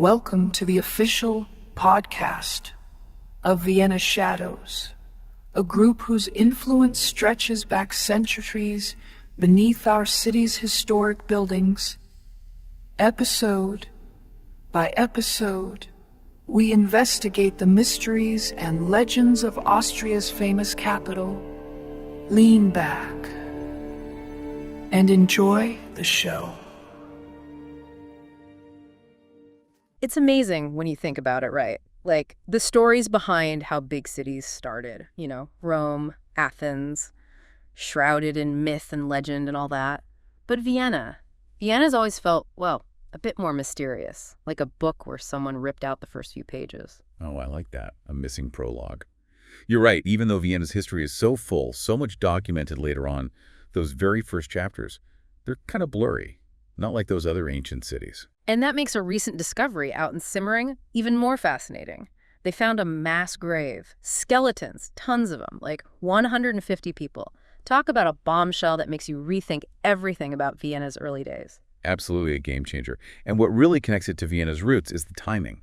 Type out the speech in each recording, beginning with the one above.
Welcome to the official podcast of Vienna Shadows, a group whose influence stretches back centuries beneath our city's historic buildings. Episode by episode, we investigate the mysteries and legends of Austria's famous capital. Lean back and enjoy the show. It's amazing when you think about it, right? Like, the stories behind how big cities started, Rome, Athens, shrouded in myth and legend and all that. But Vienna's always felt, well, a bit more mysterious, like a book where someone ripped out the first few pages. Oh, I like that. A missing prologue. You're right. Even though Vienna's history is so full, so much documented later on, those very first chapters, they're kind of blurry, not like those other ancient cities. And that makes a recent discovery out in Simmering even more fascinating. They found a mass grave, skeletons, tons of them, like 150 people. Talk about a bombshell that makes you rethink everything about Vienna's early days. Absolutely a game changer. And what really connects it to Vienna's roots is the timing.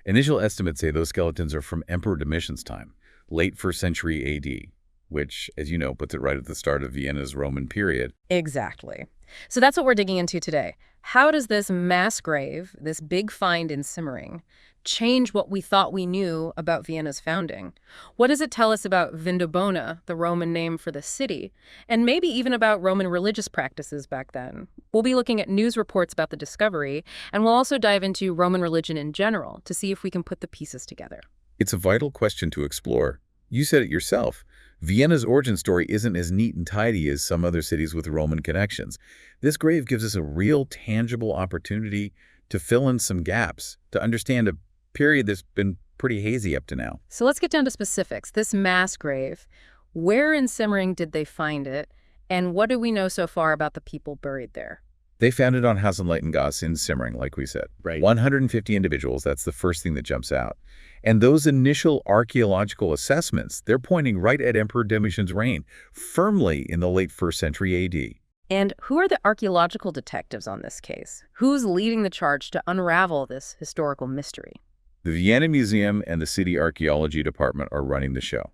Initial estimates say those skeletons are from Emperor Domitian's time, late 1st century A.D., which, as you know, puts it right at the start of Vienna's Roman period. Exactly. So that's what we're digging into today. How does this mass grave, this big find in Simmering, change what we thought we knew about Vienna's founding? What does it tell us about Vindobona, the Roman name for the city, and maybe even about Roman religious practices back then? We'll be looking at news reports about the discovery, and we'll also dive into Roman religion in general to see if we can put the pieces together. It's a vital question to explore. You said it yourself. Vienna's origin story isn't as neat and tidy as some other cities with Roman connections. This grave gives us a real, tangible opportunity to fill in some gaps, to understand a period that's been pretty hazy up to now. So let's get down to specifics. This mass grave, where in Simmering did they find it, and what do we know so far about the people buried there? They found it on Hasenleitengasse in Simmering, like we said. Right. 150 individuals, that's the first thing that jumps out. And those initial archaeological assessments, they're pointing right at Emperor Domitian's reign, firmly in the late 1st century A.D. And who are the archaeological detectives on this case? Who's leading the charge to unravel this historical mystery? The Vienna Museum and the City Archaeology Department are running the show.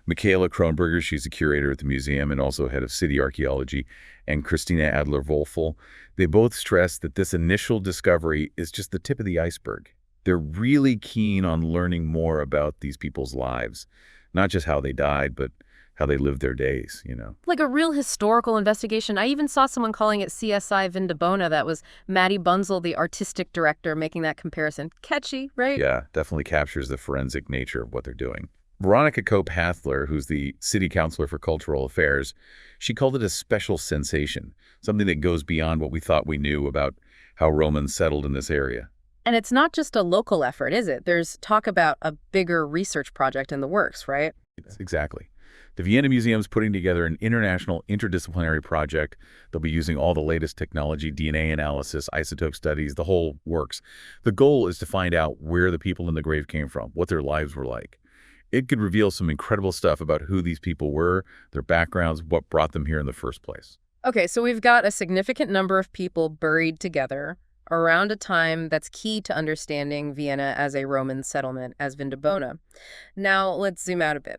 Michaela Kronberger, she's a curator at the museum and also head of city archaeology, and Christina Adler-Wolfel, they both stress that this initial discovery is just the tip of the iceberg. They're really keen on learning more about these people's lives, not just how they died, but how they lived their days, Like a real historical investigation. I even saw someone calling it CSI Vindobona. That was Maddie Bunzel, the artistic director, making that comparison. Catchy, right? Yeah, definitely captures the forensic nature of what they're doing. Veronica Cope-Hathler, who's the city councilor for cultural affairs, she called it a special sensation, something that goes beyond what we thought we knew about how Romans settled in this area. And it's not just a local effort, is it? There's talk about a bigger research project in the works, right? Exactly. The Vienna Museum's putting together an international interdisciplinary project. They'll be using all the latest technology, DNA analysis, isotope studies, the whole works. The goal is to find out where the people in the grave came from, what their lives were like. It could reveal some incredible stuff about who these people were, their backgrounds, what brought them here in the first place. Okay, so we've got a significant number of people buried together around a time that's key to understanding Vienna as a Roman settlement, as Vindobona. Now, let's zoom out a bit.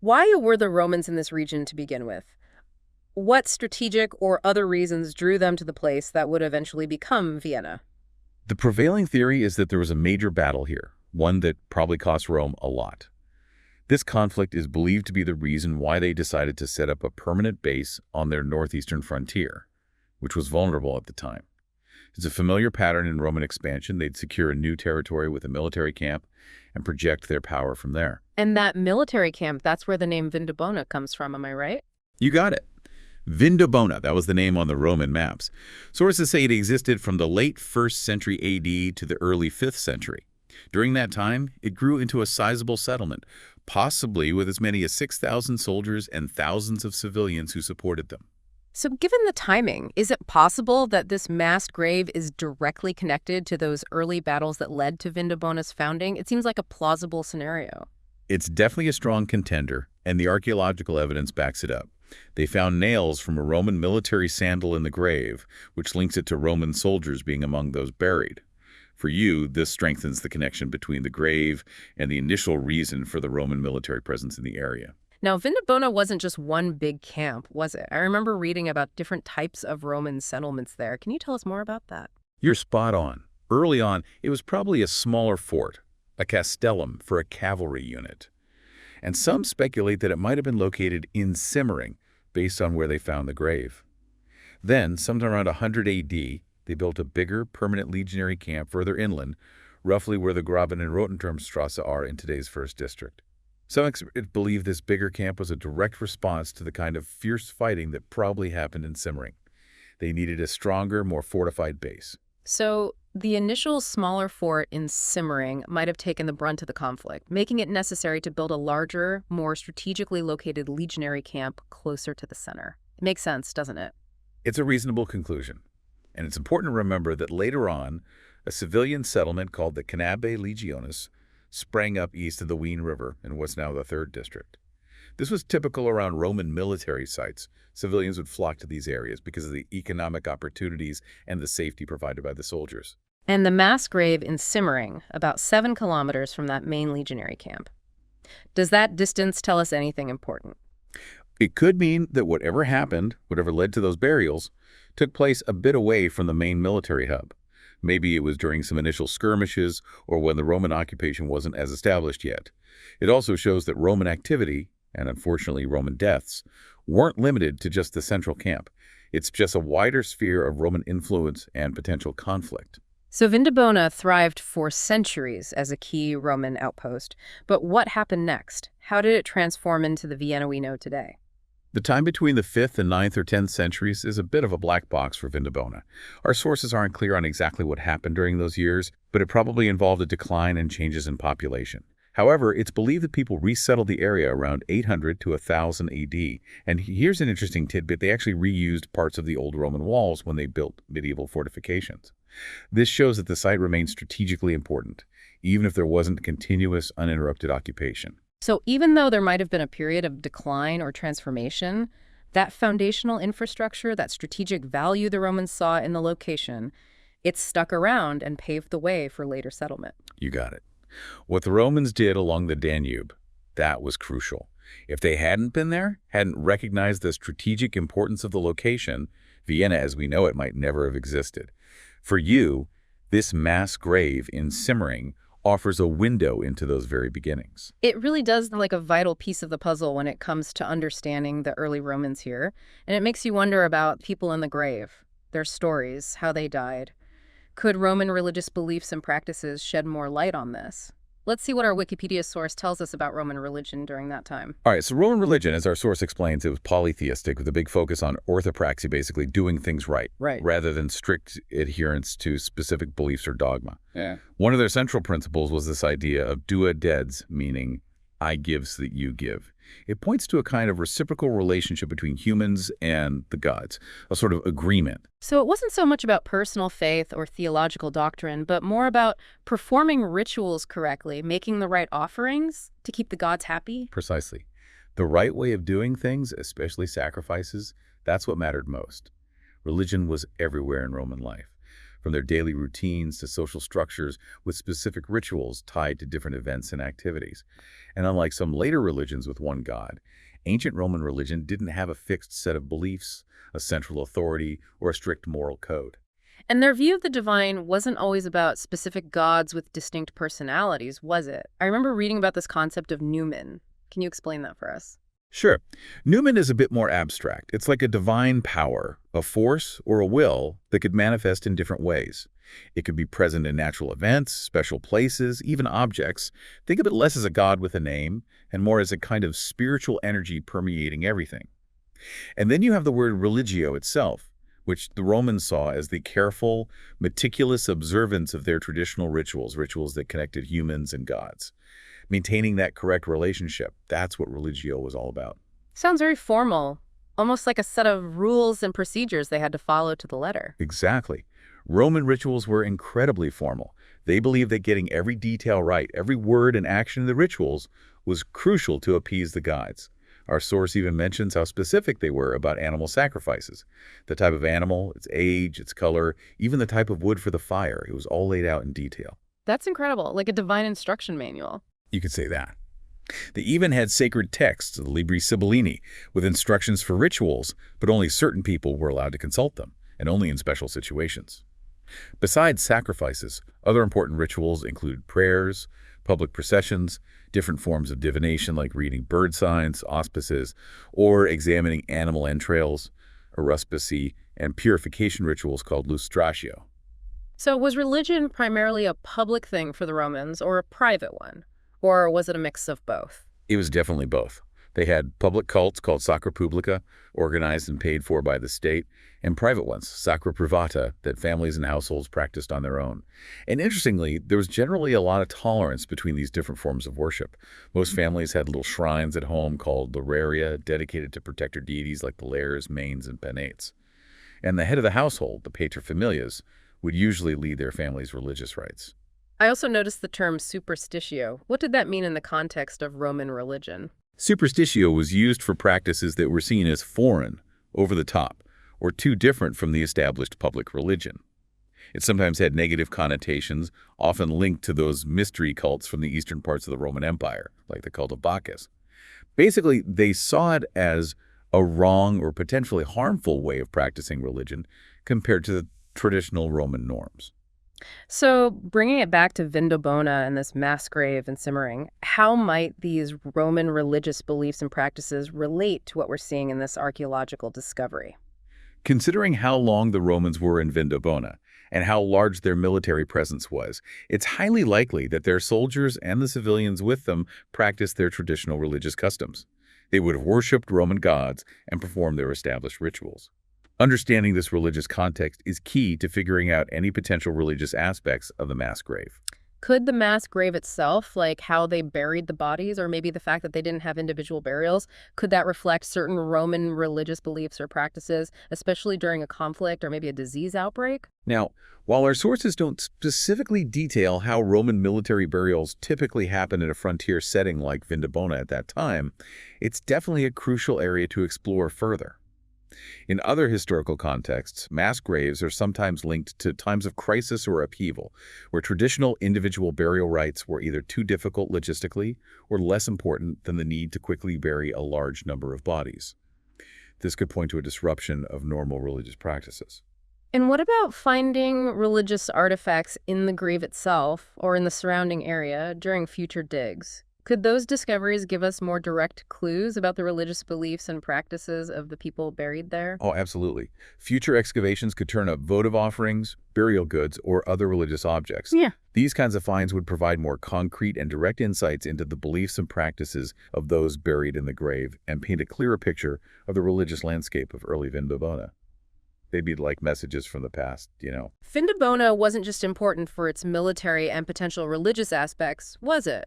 Why were the Romans in this region to begin with? What strategic or other reasons drew them to the place that would eventually become Vienna? The prevailing theory is that there was a major battle here, one that probably cost Rome a lot. This conflict is believed to be the reason why they decided to set up a permanent base on their northeastern frontier, which was vulnerable at the time. It's a familiar pattern in Roman expansion. They'd secure a new territory with a military camp and project their power from there. And that military camp, that's where the name Vindobona comes from, am I right? You got it. Vindobona, that was the name on the Roman maps. Sources say it existed from the late 1st century A.D. to the early 5th century. During that time, it grew into a sizable settlement, possibly with as many as 6,000 soldiers and thousands of civilians who supported them. So given the timing, is it possible that this mass grave is directly connected to those early battles that led to Vindobona's founding? It seems like a plausible scenario. It's definitely a strong contender, and the archaeological evidence backs it up. They found nails from a Roman military sandal in the grave, which links it to Roman soldiers being among those buried. For you, this strengthens the connection between the grave and the initial reason for the Roman military presence in the area. Now, Vindobona wasn't just one big camp, was it? I remember reading about different types of Roman settlements there. Can you tell us more about that? You're spot on. Early on, it was probably a smaller fort, a castellum for a cavalry unit. And some speculate that it might have been located in Simmering, based on where they found the grave. Then, sometime around 100 A.D., they built a bigger, permanent legionary camp further inland, roughly where the Graben and Rotenturmstrasse are in today's 1st District. Some experts believe this bigger camp was a direct response to the kind of fierce fighting that probably happened in Simmering. They needed a stronger, more fortified base. So, the initial smaller fort in Simmering might have taken the brunt of the conflict, making it necessary to build a larger, more strategically located legionary camp closer to the center. It makes sense, doesn't it? It's a reasonable conclusion. And it's important to remember that later on, a civilian settlement called the Canabe Legionis sprang up east of the Wien River in what's now the 3rd District. This was typical around Roman military sites. Civilians would flock to these areas because of the economic opportunities and the safety provided by the soldiers. And the mass grave in Simmering, about 7 kilometers from that main legionary camp. Does that distance tell us anything important? It could mean that whatever happened, whatever led to those burials, took place a bit away from the main military hub. Maybe it was during some initial skirmishes or when the Roman occupation wasn't as established yet. It also shows that Roman activity, and unfortunately Roman deaths, weren't limited to just the central camp. It's just a wider sphere of Roman influence and potential conflict. So Vindobona thrived for centuries as a key Roman outpost. But what happened next? How did it transform into the Vienna we know today? The time between the 5th and 9th or 10th centuries is a bit of a black box for Vindobona. Our sources aren't clear on exactly what happened during those years, but it probably involved a decline and changes in population. However, it's believed that people resettled the area around 800 to 1000 AD. And here's an interesting tidbit. They actually reused parts of the old Roman walls when they built medieval fortifications. This shows that the site remained strategically important, even if there wasn't continuous, uninterrupted occupation. So even though there might have been a period of decline or transformation, that foundational infrastructure, that strategic value the Romans saw in the location, it stuck around and paved the way for later settlement. You got it. What the Romans did along the Danube, that was crucial. If they hadn't been there, hadn't recognized the strategic importance of the location, Vienna as we know it might never have existed. For you, this mass grave in Simmering offers a window into those very beginnings. It really does like a vital piece of the puzzle when it comes to understanding the early Romans here. And it makes you wonder about people in the grave, their stories, how they died. Could Roman religious beliefs and practices shed more light on this? Let's see what our Wikipedia source tells us about Roman religion during that time. All right, so Roman religion, as our source explains, it was polytheistic with a big focus on orthopraxy, basically doing things right, rather than strict adherence to specific beliefs or dogma. Yeah. One of their central principles was this idea of dua des, meaning I give so that you give. It points to a kind of reciprocal relationship between humans and the gods, a sort of agreement. So it wasn't so much about personal faith or theological doctrine, but more about performing rituals correctly, making the right offerings to keep the gods happy? Precisely. The right way of doing things, especially sacrifices, that's what mattered most. Religion was everywhere in Roman life, from their daily routines to social structures with specific rituals tied to different events and activities. And unlike some later religions with one god, ancient Roman religion didn't have a fixed set of beliefs, a central authority, or a strict moral code. And their view of the divine wasn't always about specific gods with distinct personalities, was it? I remember reading about this concept of numen. Can you explain that for us? Sure. Numen is a bit more abstract. It's like a divine power, a force or a will that could manifest in different ways. It could be present in natural events, special places, even objects. Think of it less as a god with a name and more as a kind of spiritual energy permeating everything. And then you have the word religio itself, which the Romans saw as the careful, meticulous observance of their traditional rituals, rituals that connected humans and gods. Maintaining that correct relationship, that's what religio was all about. Sounds very formal, almost like a set of rules and procedures they had to follow to the letter. Exactly. Roman rituals were incredibly formal. They believed that getting every detail right, every word and action in the rituals, was crucial to appease the gods. Our source even mentions how specific they were about animal sacrifices. The type of animal, its age, its color, even the type of wood for the fire. It was all laid out in detail. That's incredible, like a divine instruction manual. You could say that. They even had sacred texts, the Libri Sibyllini, with instructions for rituals, but only certain people were allowed to consult them, and only in special situations. Besides sacrifices, other important rituals include prayers, public processions, different forms of divination like reading bird signs, auspices, or examining animal entrails, aruspicy, and purification rituals called lustratio. So was religion primarily a public thing for the Romans or a private one? Or was it a mix of both? It was definitely both. They had public cults called sacra publica, organized and paid for by the state, and private ones, sacra privata, that families and households practiced on their own. And interestingly, there was generally a lot of tolerance between these different forms of worship. Most families had little shrines at home called luraria, dedicated to protector deities like the lares, manes, and penates. And the head of the household, the paterfamilias, would usually lead their family's religious rites. I also noticed the term superstitio. What did that mean in the context of Roman religion? Superstitio was used for practices that were seen as foreign, over the top, or too different from the established public religion. It sometimes had negative connotations, often linked to those mystery cults from the eastern parts of the Roman Empire, like the cult of Bacchus. Basically, they saw it as a wrong or potentially harmful way of practicing religion compared to the traditional Roman norms. So bringing it back to Vindobona and this mass grave and simmering, how might these Roman religious beliefs and practices relate to what we're seeing in this archaeological discovery? Considering how long the Romans were in Vindobona and how large their military presence was, it's highly likely that their soldiers and the civilians with them practiced their traditional religious customs. They would have worshipped Roman gods and performed their established rituals. Understanding this religious context is key to figuring out any potential religious aspects of the mass grave. Could the mass grave itself, like how they buried the bodies, or maybe the fact that they didn't have individual burials, could that reflect certain Roman religious beliefs or practices, especially during a conflict or maybe a disease outbreak? Now, while our sources don't specifically detail how Roman military burials typically happened in a frontier setting like Vindobona at that time, it's definitely a crucial area to explore further. In other historical contexts, mass graves are sometimes linked to times of crisis or upheaval, where traditional individual burial rites were either too difficult logistically or less important than the need to quickly bury a large number of bodies. This could point to a disruption of normal religious practices. And what about finding religious artifacts in the grave itself or in the surrounding area during future digs? Could those discoveries give us more direct clues about the religious beliefs and practices of the people buried there? Oh, absolutely. Future excavations could turn up votive offerings, burial goods, or other religious objects. Yeah. These kinds of finds would provide more concrete and direct insights into the beliefs and practices of those buried in the grave and paint a clearer picture of the religious landscape of early Vindobona. They'd be like messages from the past, you know. Vindobona wasn't just important for its military and potential religious aspects, was it?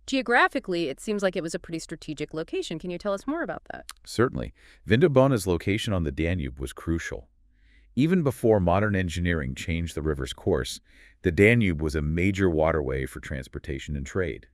Geographically, it seems like it was a pretty strategic location. Can you tell us more about that? Certainly. Vindobona's location on the Danube was crucial. Even before modern engineering changed the river's course, the Danube was a major waterway for transportation and trade.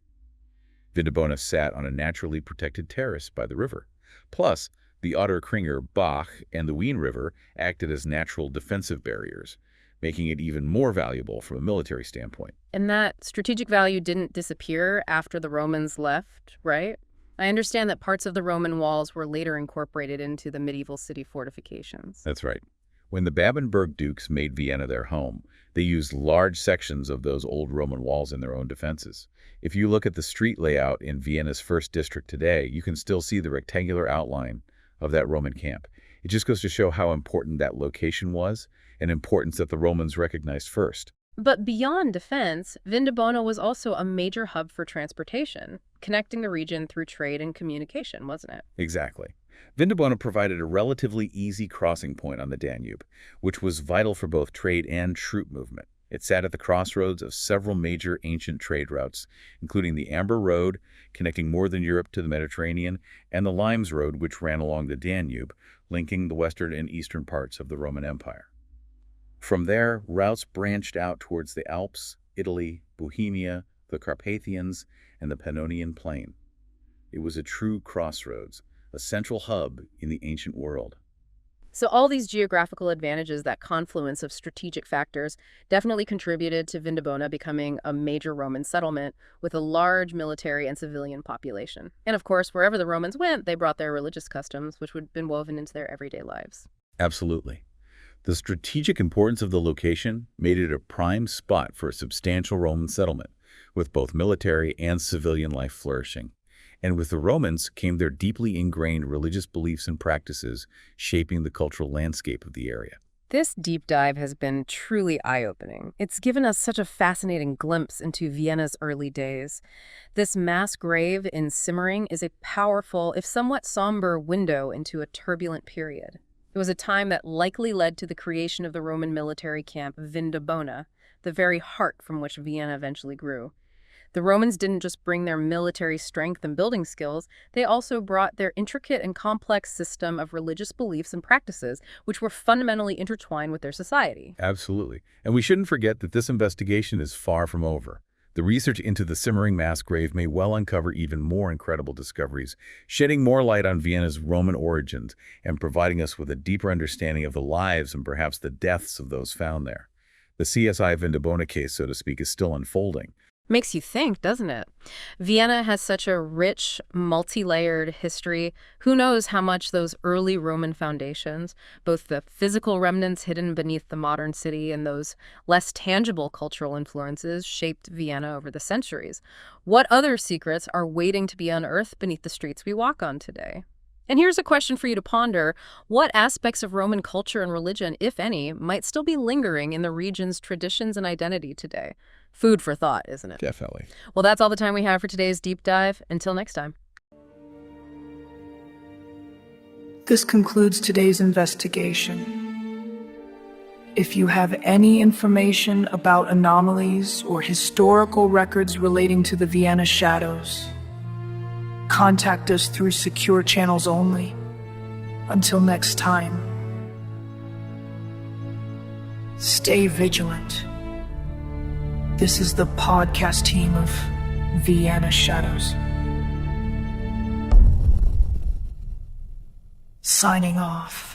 Vindobona sat on a naturally protected terrace by the river. Plus, the Otterkringer Bach and the Wien River acted as natural defensive barriers, making it even more valuable from a military standpoint. And that strategic value didn't disappear after the Romans left, right? I understand that parts of the Roman walls were later incorporated into the medieval city fortifications. That's right. When the Babenberg dukes made Vienna their home, they used large sections of those old Roman walls in their own defenses. If you look at the street layout in Vienna's first district today, you can still see the rectangular outline of that Roman camp. It just goes to show how important that location was, and importance that the Romans recognized first. But beyond defense, Vindobona was also a major hub for transportation, connecting the region through trade and communication, wasn't it? Exactly. Vindobona provided a relatively easy crossing point on the Danube, which was vital for both trade and troop movement. It sat at the crossroads of several major ancient trade routes, including the Amber Road, connecting northern Europe to the Mediterranean, and the Limes Road, which ran along the Danube, linking the western and eastern parts of the Roman Empire. From there, routes branched out towards the Alps, Italy, Bohemia, the Carpathians, and the Pannonian Plain. It was a true crossroads, a central hub in the ancient world. So all these geographical advantages, that confluence of strategic factors, definitely contributed to Vindobona becoming a major Roman settlement with a large military and civilian population. And of course, wherever the Romans went, they brought their religious customs, which would have been woven into their everyday lives. Absolutely. The strategic importance of the location made it a prime spot for a substantial Roman settlement, with both military and civilian life flourishing. And with the Romans came their deeply ingrained religious beliefs and practices, shaping the cultural landscape of the area. This deep dive has been truly eye-opening. It's given us such a fascinating glimpse into Vienna's early days. This mass grave in Simmering is a powerful, if somewhat somber, window into a turbulent period. It was a time that likely led to the creation of the Roman military camp Vindobona, the very heart from which Vienna eventually grew. The Romans didn't just bring their military strength and building skills, they also brought their intricate and complex system of religious beliefs and practices, which were fundamentally intertwined with their society. Absolutely. And we shouldn't forget that this investigation is far from over. The research into the Simmering mass grave may well uncover even more incredible discoveries, shedding more light on Vienna's Roman origins and providing us with a deeper understanding of the lives and perhaps the deaths of those found there. The CSI Vindobona case, so to speak, is still unfolding. Makes you think, doesn't it? Vienna has such a rich, multi-layered history. Who knows how much those early Roman foundations, both the physical remnants hidden beneath the modern city and those less tangible cultural influences, shaped Vienna over the centuries. What other secrets are waiting to be unearthed beneath the streets we walk on today? And here's a question for you to ponder. What aspects of Roman culture and religion, if any, might still be lingering in the region's traditions and identity today? Food for thought, isn't it? Definitely. Well, that's all the time we have for today's deep dive. Until next time. This concludes today's investigation. If you have any information about anomalies or historical records relating to the Vienna Shadows, contact us through secure channels only. Until next time, stay vigilant. This is the podcast team of Vienna Shadows, signing off.